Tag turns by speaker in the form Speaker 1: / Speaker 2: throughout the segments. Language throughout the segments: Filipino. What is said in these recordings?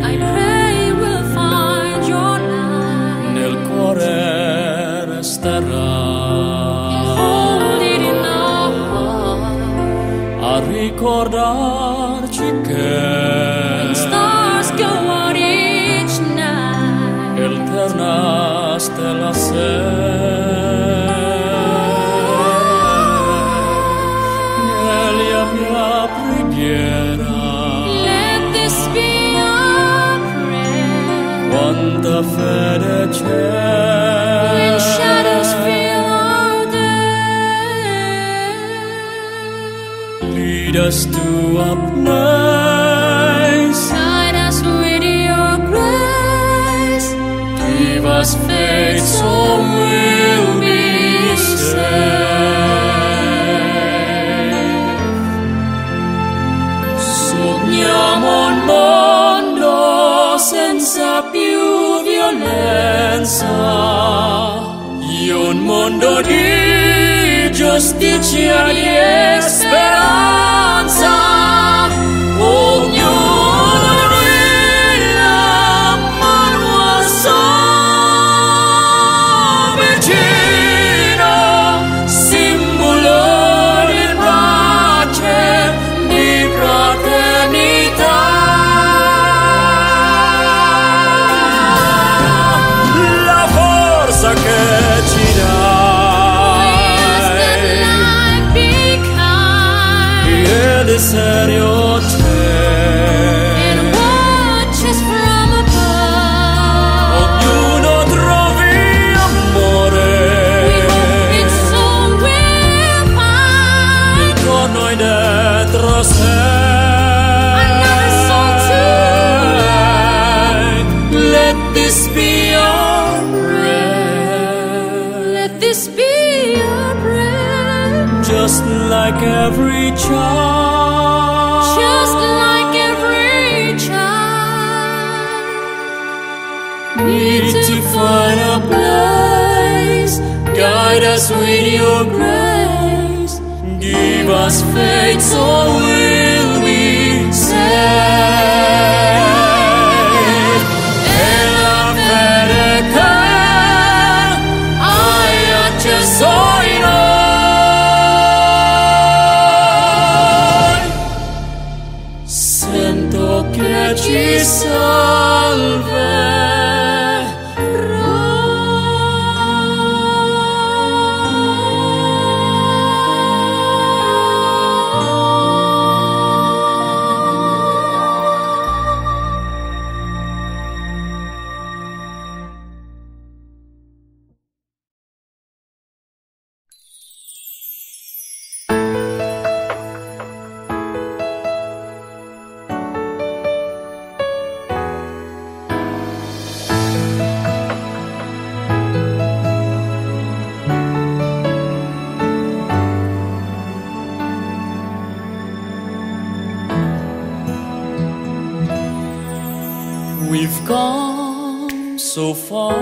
Speaker 1: I pray we'll find your light.
Speaker 2: Nel cuore resterà.
Speaker 1: Hold it in our heart.
Speaker 2: A ricordarci che
Speaker 1: When stars go out each night,
Speaker 2: eterna stella sei. Nella mia preghiera,
Speaker 1: let this be our prayer.
Speaker 2: quanta fede c'è.
Speaker 1: When shadows fill our day,
Speaker 2: Lead us to a place.
Speaker 1: guide us with your grace.
Speaker 2: Give us faith so we'll be saved. Sogniamo un mondo senza più violenza, un mondo di giustizia e speranza. Ognuno brilla, ma non so vicino, simbolo di pace, di fraternità. La forza che ci dai, il desiderio c'è.
Speaker 1: And watches from above.
Speaker 2: Ognuno trovi amore.
Speaker 1: We hope in song we'll find
Speaker 2: Intorno e dentro sé.
Speaker 1: another song to write.
Speaker 2: Let this be our prayer.
Speaker 1: Let this be your prayer.
Speaker 2: Just like every child.
Speaker 1: Just like every child.
Speaker 2: Need to find a place. Guide us with your grace. Give us faith so we'll be saved. E la fede che hai acceso in noi, sento che ci salverà. We've come so far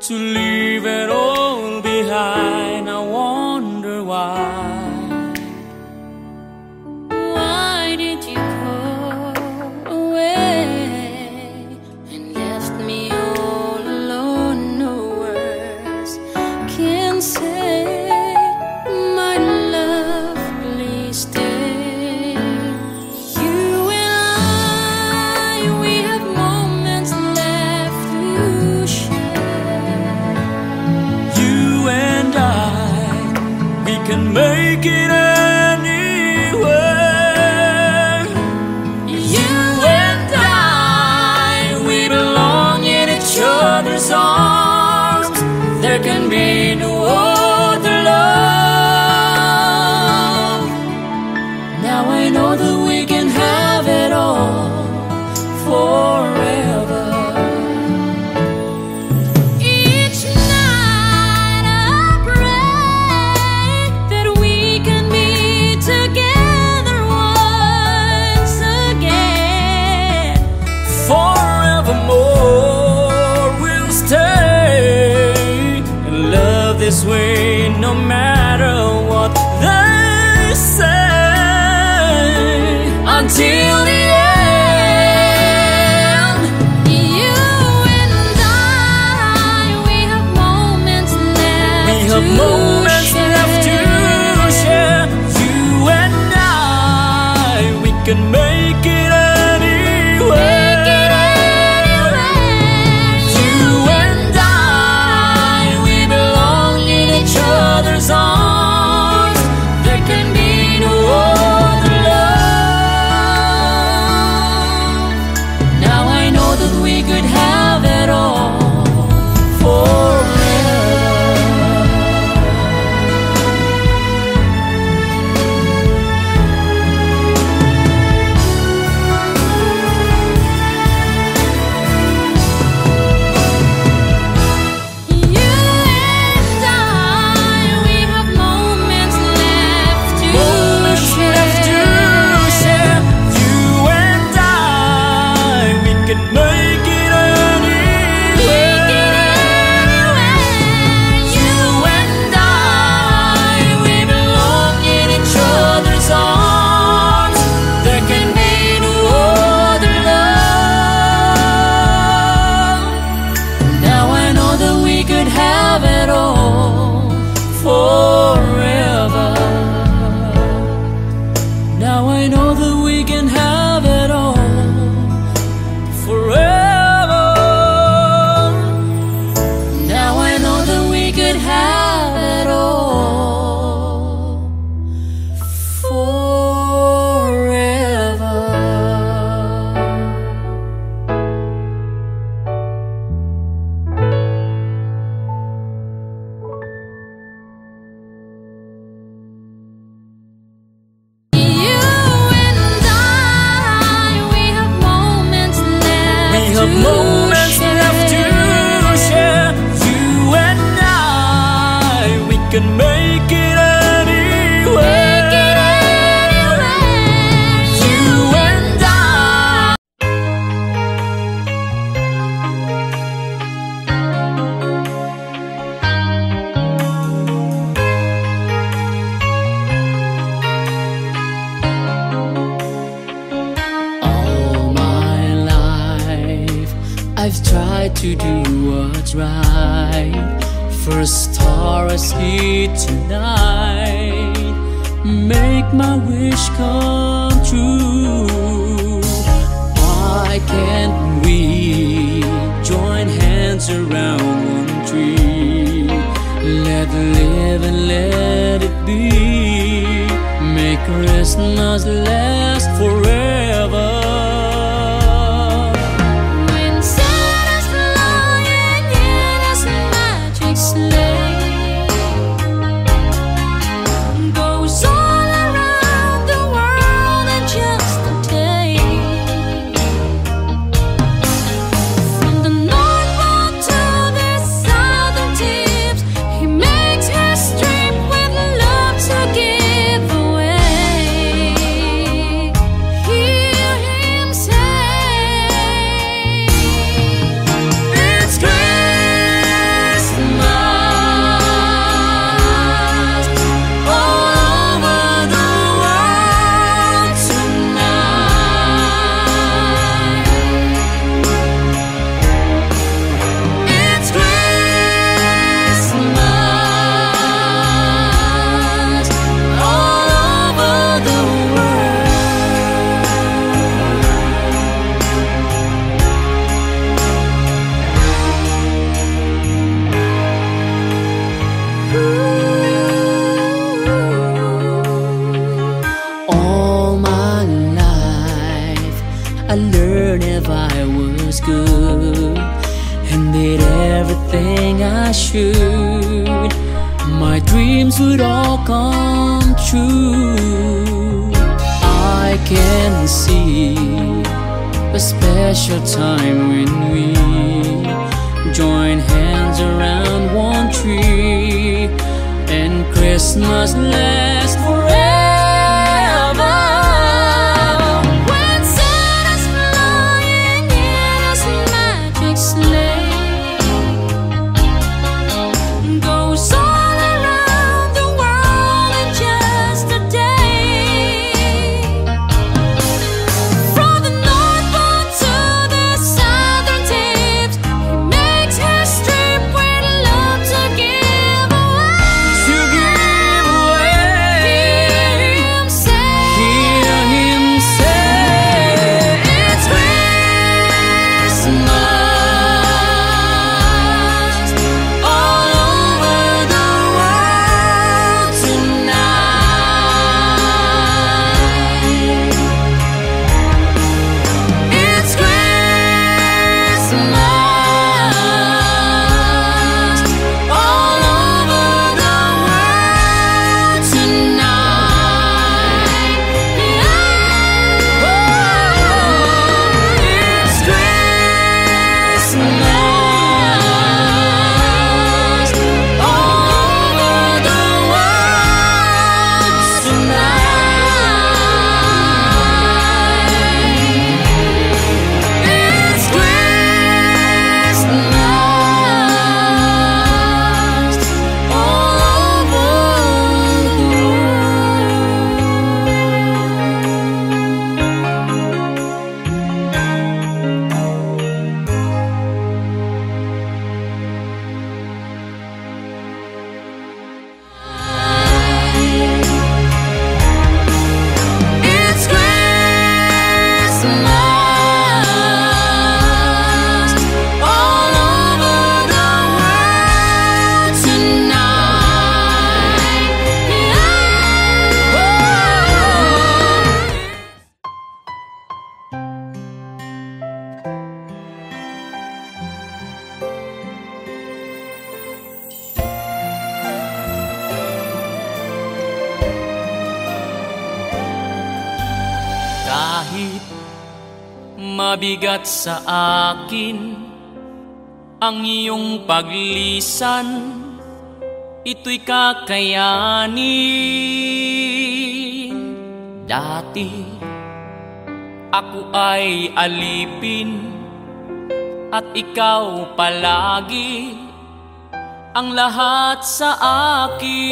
Speaker 2: to leave it all behind. I wonder why.
Speaker 1: Why did you go away and left me all alone? No words can say, my love, please stay. You and I, we have moments left to share.
Speaker 2: You and I, we can make it anywhere. You and I, we belong in each other's arms. There can be no other love. Now I know that we can have it all forever.
Speaker 1: Each night I pray that we can
Speaker 2: no matter what they say, until the end.
Speaker 1: You and I, we have moments left.
Speaker 2: We have moments left to share. You and I, we can make it anywhere. Arms. There can be no other love. Now I know that we could have it all forever. Now I know that we can have it all forever. Now I know that we could have it all forever. Moments left to share. You and I, we can make it anywhere. You and I. All my life I've tried to do what's right. First star I see tonight. Make my wish come true. Why can't we join hands around one tree? Let live and let it be. Make Christmas last forever. All my life I learned if I was good and did everything I should, my dreams would all come true. I can see a special time when we join hands around one tree and Christmas lasts forever. When Santa's flying in his magic sleigh, goes all around Mabigat sa akin ang iyong paglisan, ito'y kakayanin. Dati ako ay alipin at ikaw palagi ang lahat sa akin.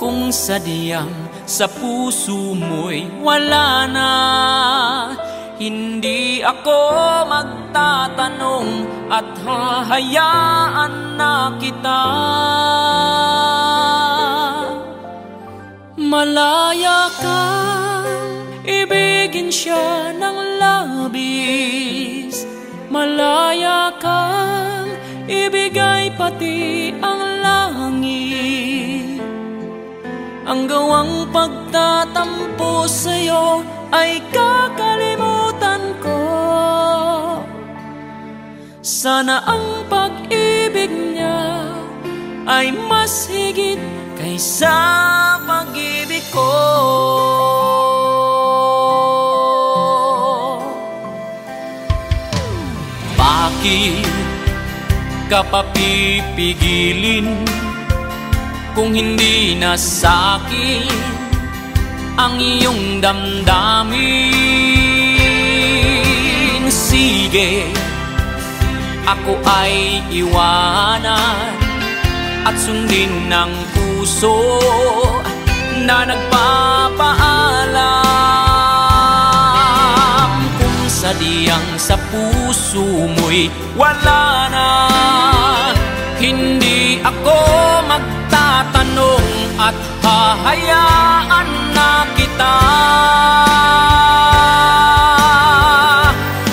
Speaker 2: Kung sadyang sa puso mo'y wala na, hindi ako magtatanong at hahayaan na kita. Malaya kang ibigin siya ng labis, malaya kang ibigay pati ang langit. Ang gawang pagtatampo sa'yo ay kakalimutan ko. Sana ang pag-ibig niya ay mas higit kaysa pag-ibig ko. Bakit ka pa pipigilin kung hindi na sa'kin ang iyong damdamin? Sige, ako ay iwanan at sundin ng puso na nagpapaalam. Kung sadyang sa puso mo'y wala na, hindi ako magtatanong at hahayaan na kita.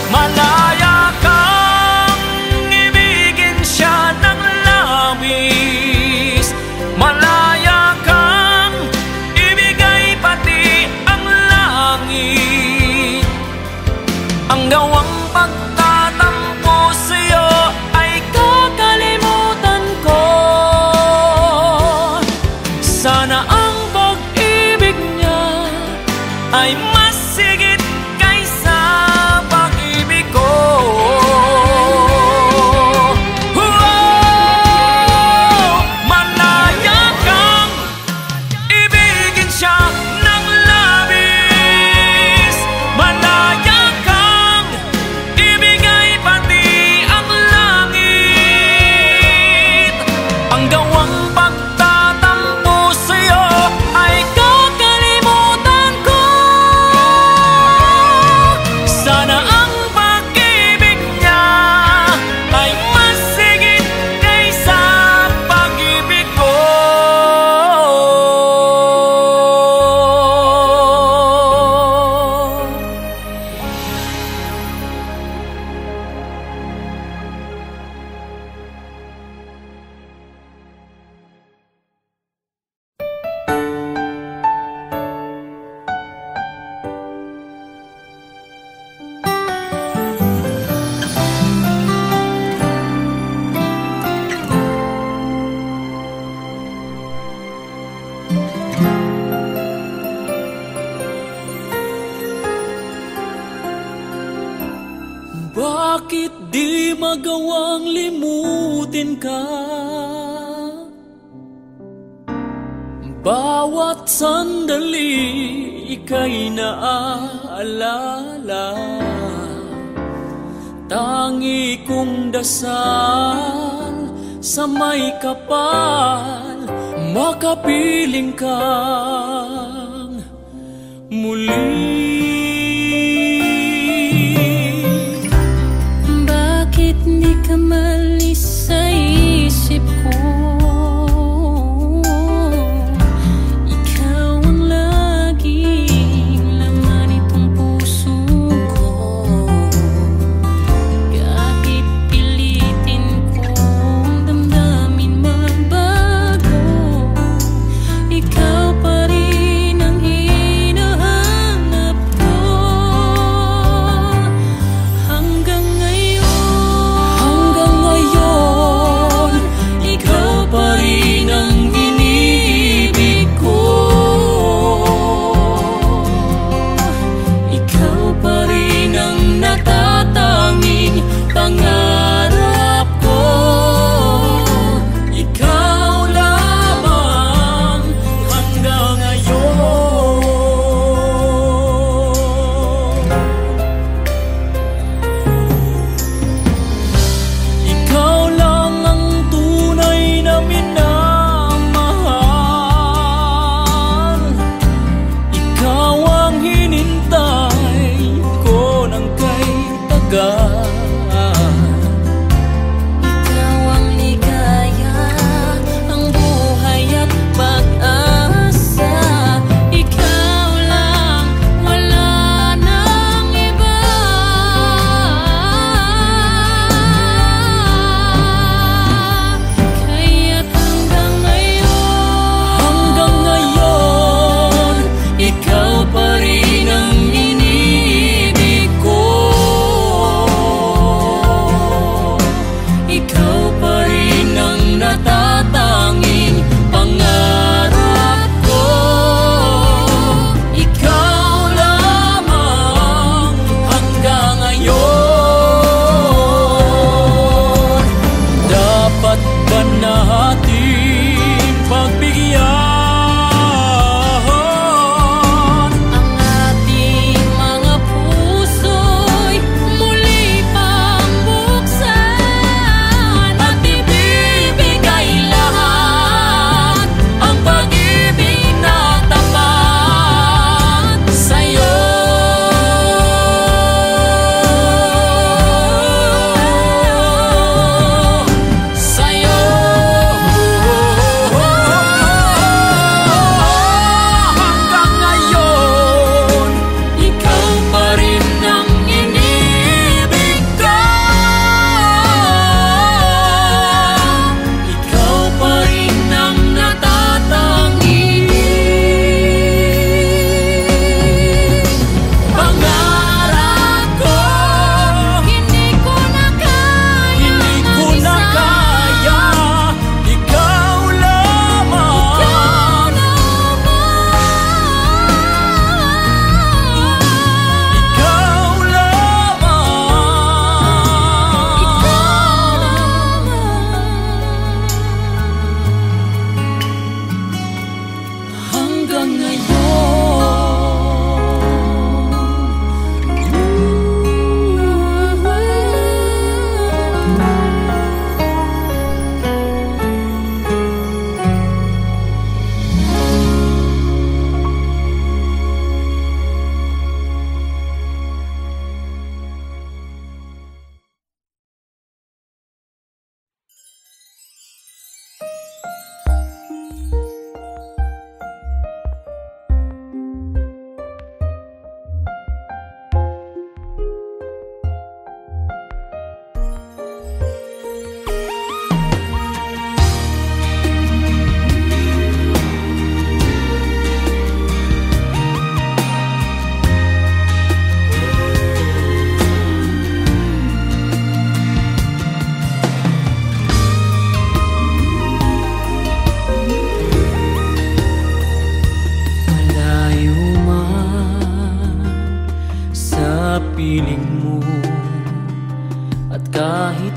Speaker 2: Malaya kang ibigin siya ng labis, malaya kang ibigay pati ang langit. Ang gawang pagtatampo sa'yo ay kakalimutan ko. Sana ang pag-ibig niya ay mas higit kaysa pag-ibig ko. Malaya kang ibigin siya ng labis, malaya kang ibigay pati ang langit. Ang gawang pagtatampo sa'yo ay kakalimutan ko. Sana ang pag-ibig niya ay mas higit kaysa pag-ibig ko. Bakit di magawang limutin ka? Bawat sandali ika'y naaalala. Tangi kong dasal sa may kapal, makapiling kang muli.
Speaker 1: Bakit di ka malis sa isip ko? Ikaw ang laging laman itong puso ko. Kahit pilitin kong damdamin magbago, ikaw pa rin ang hinahanap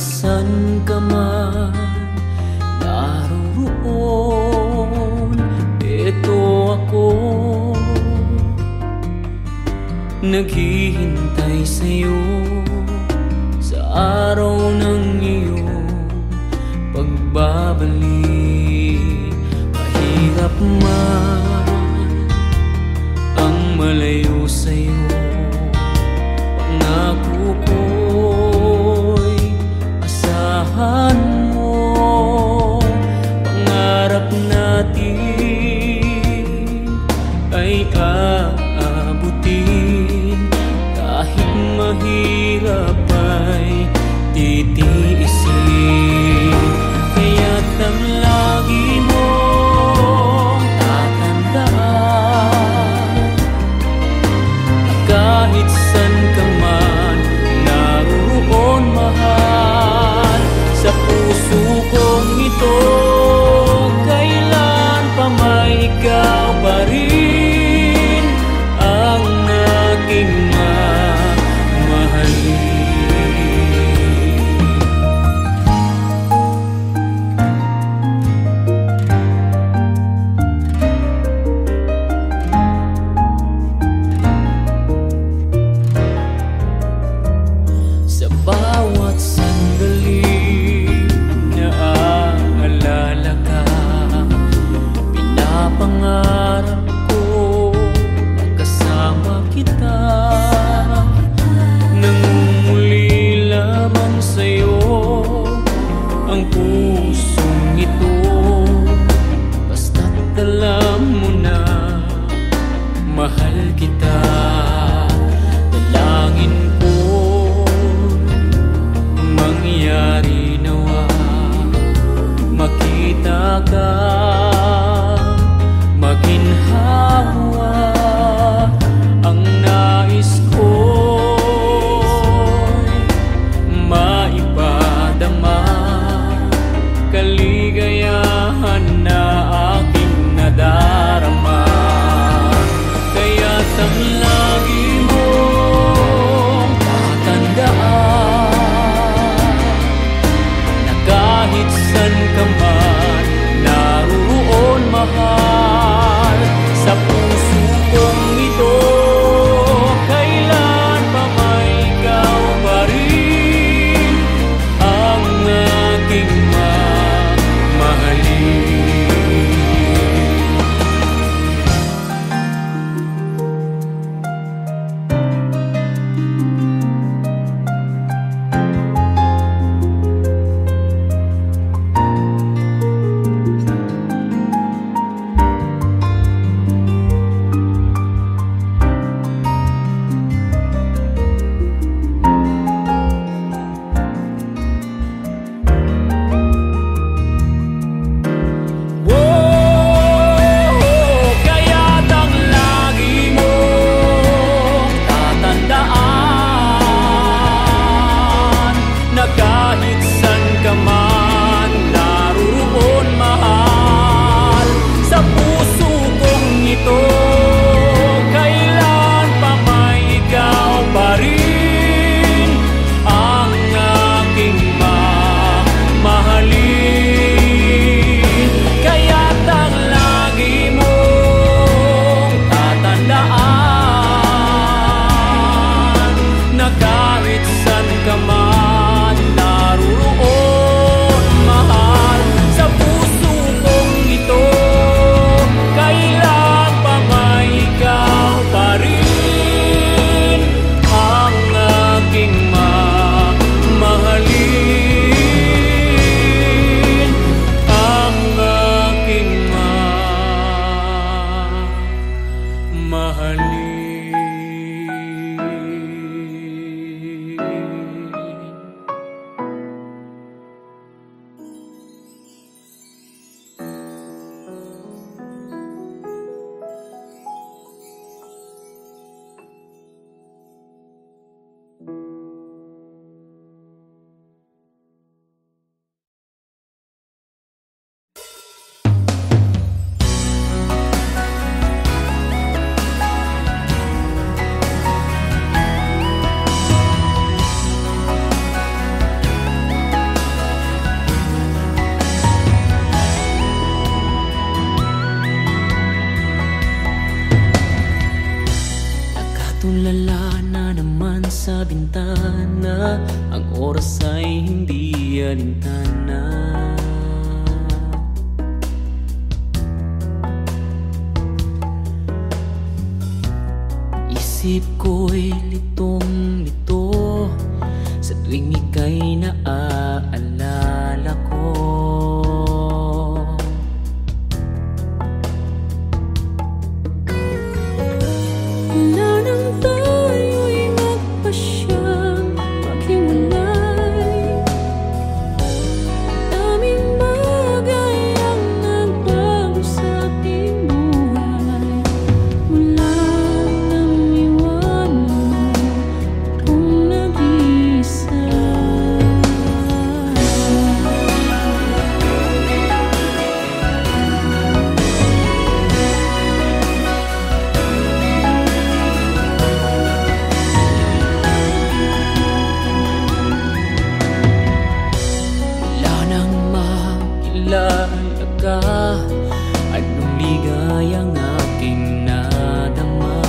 Speaker 2: Saan ka man naroon, eto ako, naghihintay sa'yo sa araw ng iyong pagbabalik. Mahirap man ang malayo sa'yo, pangako ko'y asahan mo. Pangarap natin ay aabutin, kahit mahirap ay titiisin. Kaya't ang lagi mong tatandaan, kahit san ka man naroon, mahal, sa puso kong ito, kailan pa may ikaw pa rin ang aking mamahalin. Sa bawat sandali naaalala ka, pinapangarap ko kasama kita. Nangunguli lamang sa'yo ang pusong ito, basta't alam mo na mahal kita. Dalangin ko mangyari nawa, makita ka maginhawa. Ang nais ko'y maipadama, kaligayahan na aking nadarama. Kaya't ang lagi mong tatandaan, na kahit san ka man naroon, mahal, sa puso kong ito, kailan pa may ikaw pa rin ang aking mamahalin. alintana. Isip ko'y litong-lito sa tuwing ika'y naaalala ko.
Speaker 1: Wala nang tayo'y magpasyang maghiwalay. Daming bagay ang nagbago sa aking buhay. Mula nang iwanan mo kung nag-iisa. Wala nang makilala ka. Anong ligayang aking nadama.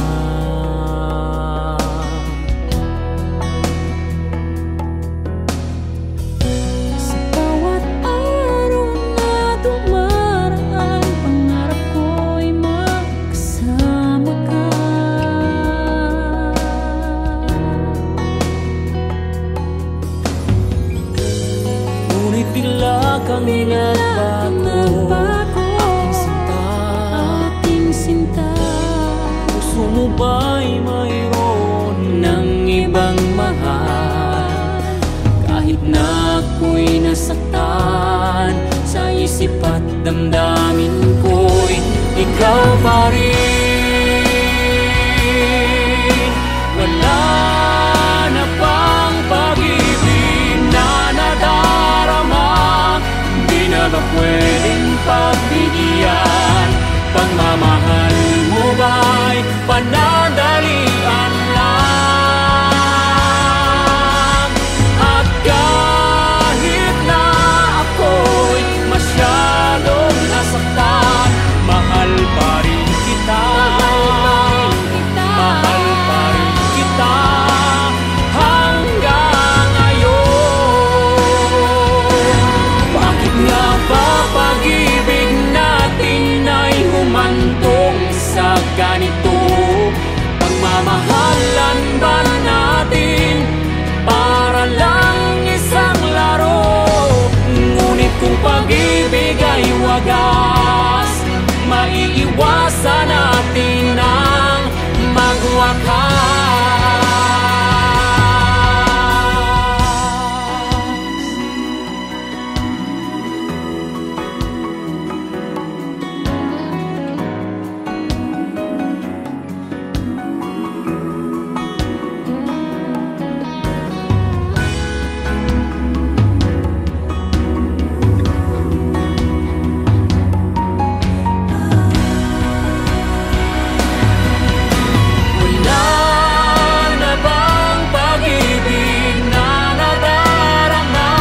Speaker 1: Sa bawat araw na dumaraan, pangarap ko'y makasama ka.
Speaker 2: Ngunit bigla kang nagbago, aking sinta. Puso mo ba'y mayroon ng ibang mahal? Kahit na ako'y nasaktan, sa isip at damdamin ko'y ikaw pa rin. Wala na bang pag-ibig na nadarama? Di na ba pwedeng pagbigyan? Pagmamahal mo ba'y panandalian lang? At kahit na ako'y masyadong nasaktan, mahal pa rin kita. Mahal pa rin kita hanggang ngayon. Bakit nga ba pag-ibig natin ay humantong sa ganito? Pagmamahalan ba natin para lang isang laro? Ngunit kung pag-ibig ay wagas, maiiwasan natin ang magwakas. Wala na bang pag-ibig na nadarama?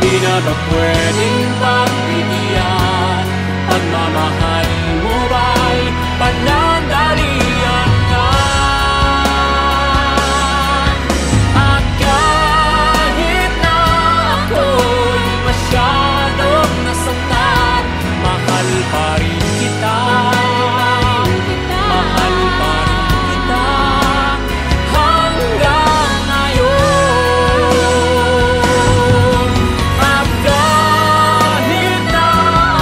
Speaker 2: Di na ba pwedeng pagbigyan? Pagmamahal mo ba'y panandalian lang? At kahit na ako'y masyadong nasaktan, mahal pa rin kita. Mahal pa rin kita hanggang ngayon. At kahit na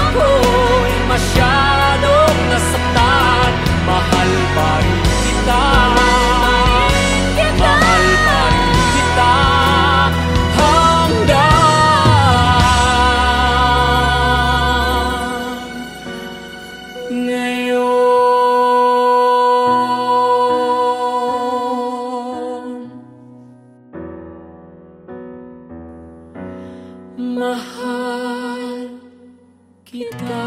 Speaker 2: ako'y masyadong nasaktan, mahal pa rin kita. Mahal pa rin kita hanggang ngayon. Mahal kita.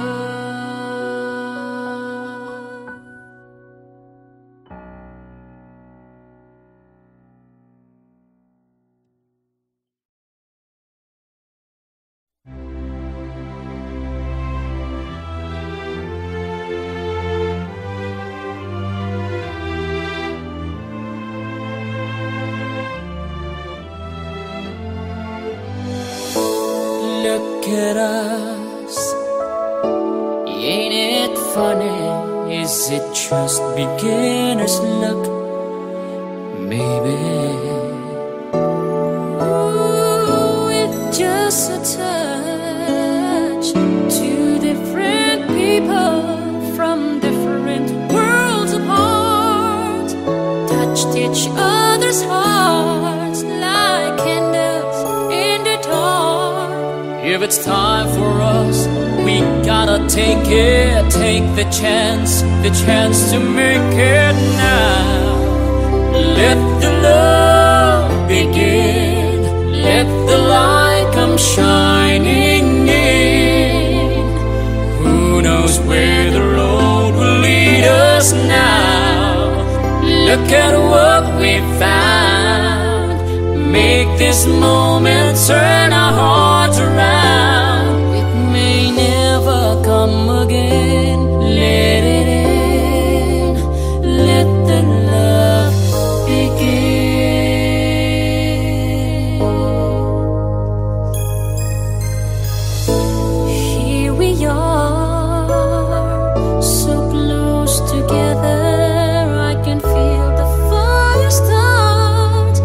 Speaker 2: look at us. Ain't it funny? Is it just beginner's luck? Maybe.
Speaker 1: Ooh, it's just a touch. Two different people from different worlds apart touched each other's hearts like candles in the dark.
Speaker 2: If it's time for us, we gotta take it, take the chance to make it now. Let the love begin, let the light come shining in. Who knows where the road will lead us now? Look at what we found. Make this moment turn our hearts around. It may never come again. Let it in. Let the love begin.
Speaker 1: Here we are, so close together. I can feel the fire start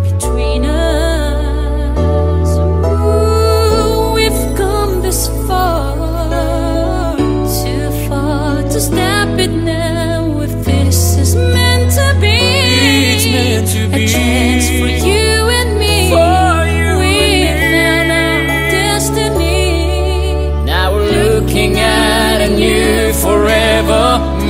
Speaker 1: between us. Ooh, we've come this far, too far to stop it now. If this is meant to be,
Speaker 2: It's meant to be.
Speaker 1: a chance for you and me.
Speaker 2: For you
Speaker 1: We
Speaker 2: and me.
Speaker 1: found our destiny.
Speaker 2: Now we're looking at a new forever.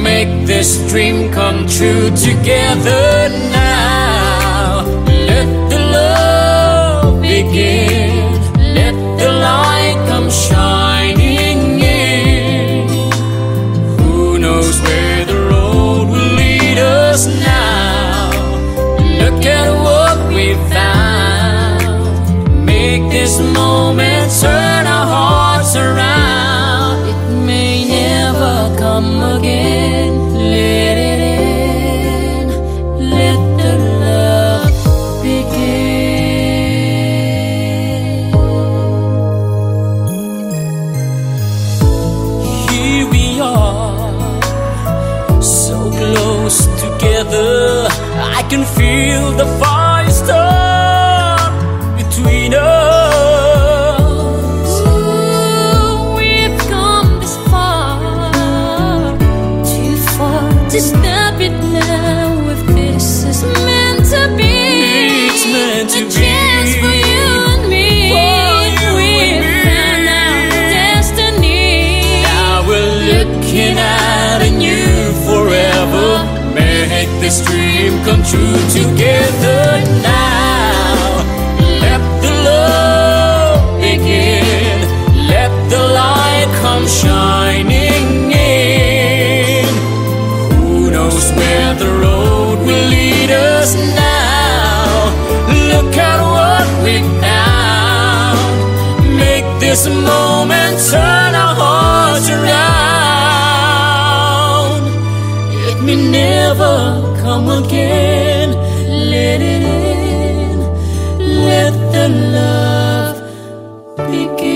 Speaker 2: Make this dream come true together now. Let the love begin. Let the light come shining in. Who knows where the road will lead us now? Look at what we found. Make this moment turn our hearts around. It may never come again. Let it in. Let the love begin. Here we are, so close together. I can feel the fire start between us.
Speaker 1: Ooh, we've come this far, too far to stop it now. If this is meant to be,
Speaker 2: It's meant to
Speaker 1: a
Speaker 2: be.
Speaker 1: chance for you and me.
Speaker 2: For you
Speaker 1: We've
Speaker 2: and me.
Speaker 1: found our destiny.
Speaker 2: Now we're looking at a new forever. Make this dream come true together now. Let the love begin. Let the light come shining in. Who knows where the road will lead us now? Look at what we found. Make this moment turn our hearts around. It may never come again. Let it in. Let the love begin.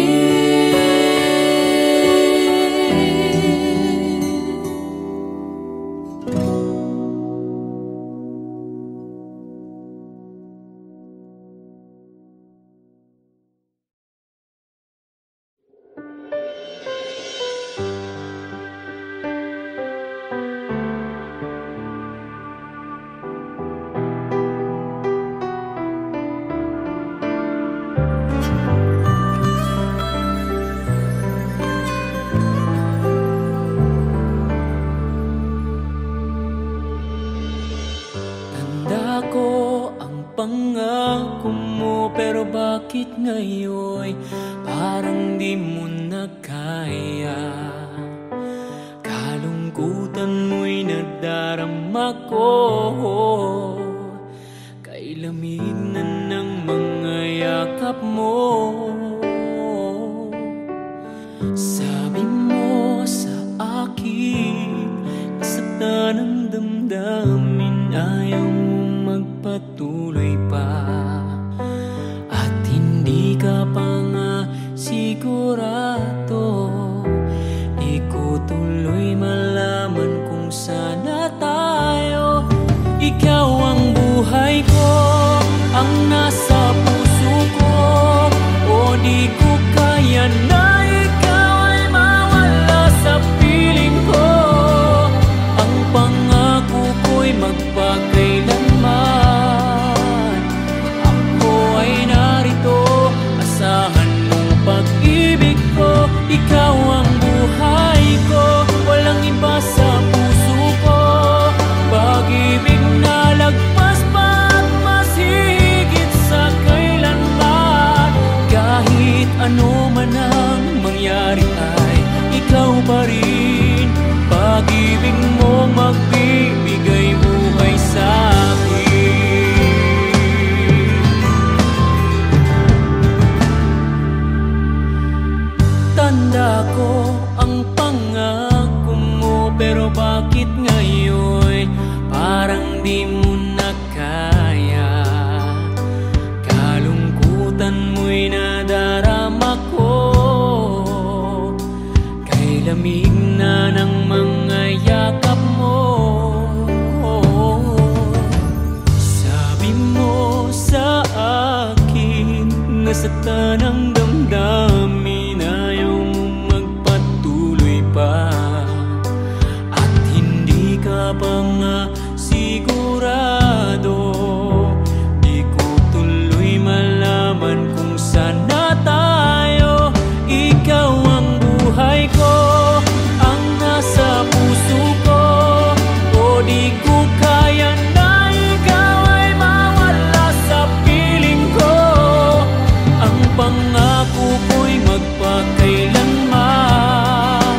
Speaker 2: Tanda ko ang pangako mo, pero bakit ngayon parang di mo na kaya? Kalungkutan mo'y nadarama ko, kay lamig na ng mga yakap mo. Sabi mo sa akin, nasaktan ang damdamin, ayaw mo magpatuloy pa, at hindi ka pa nga sigurado sigurado. Di ko tuloy malaman kung sana tayo. Ikaw ang buhay ko, ang nasa puso ko. O di ko kaya na ikaw ay mawala sa piling ko. Ang pangako ko'y magpakailanman. Ako ay narito, asahan mong pag-ibig ko. Ikaw ang buhay ko, walang iba sa puso ko. Pag-ibig na lagpas pa at mas higit sa kailanman. Kahit ano man ang mangyari ay ikaw pa rin. Pag-ibig mo magbibigay buhay sa akin. Tanda ko ang pangako mo, pero bakit ngayon parang di mo na kaya? Kalungkutan mo'y nadarama ko. Kay lamig na ng mga yakap mo. Sabi mo sa akin, nasaktan ang damdamin, ayaw mo magpatuloy pa. At hindi ka pa nga sigurado. Di ko tuloy malaman kung sana tayo. Ikaw ang buhay ko, ang nasa puso ko. O di ko kaya na ikaw ay mawala sa piling ko. Ang pangako ko'y magpakailanman.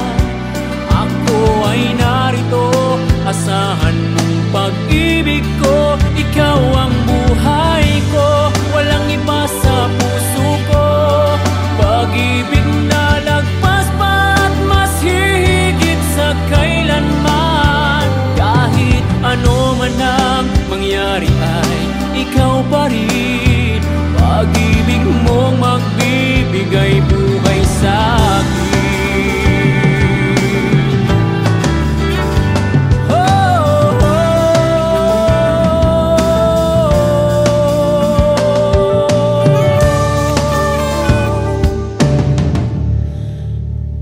Speaker 2: Ako ay narito, asahan mong pag-ibig ko. Ikaw ang buhay ko, walang iba sa puso ko. Pag-ibig na lagpas pa at mas higit sa kailanman. Kahit ano man ang mangyari ay ikaw pa rin. Pag-ibig mo magbibigay buhay sa akin.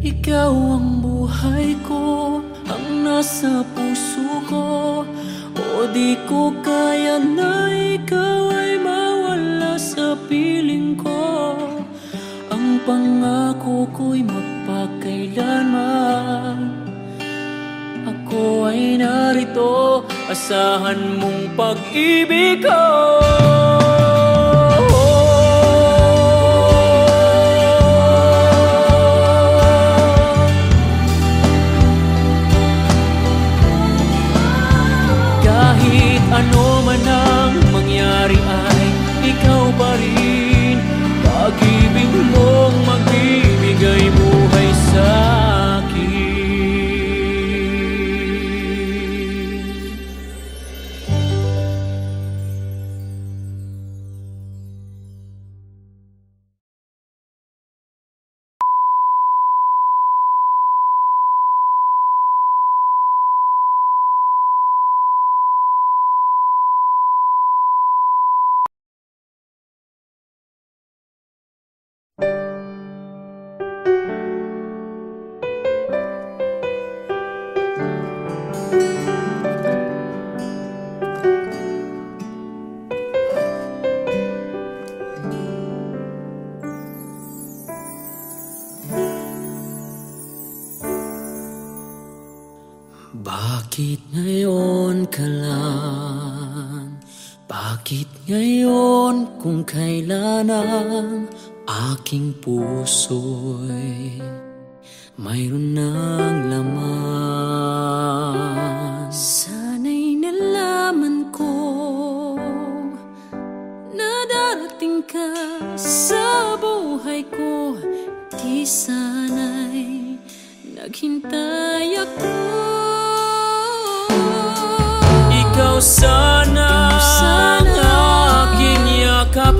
Speaker 2: Ikaw ang buhay ko, ang nasa puso ko. O di ko kaya na ikaw ay mawala sa piling ko. Ang pangako ko'y magpakailanman. Ako ay narito, asahan mong pag-ibig ko. Kahit ano man ang mangyari ay ikaw pa rin. Pag-ibig mong magbibigay buhay sa akin. Bakit ngayon ka lang? Bakit ngayon kung kailan ang aking puso'y mayroon ng laman? Sana'y nalaman ko na darating ka sa buhay ko. Di sana'y naghintay ako. Ikaw sana ang aking yakap.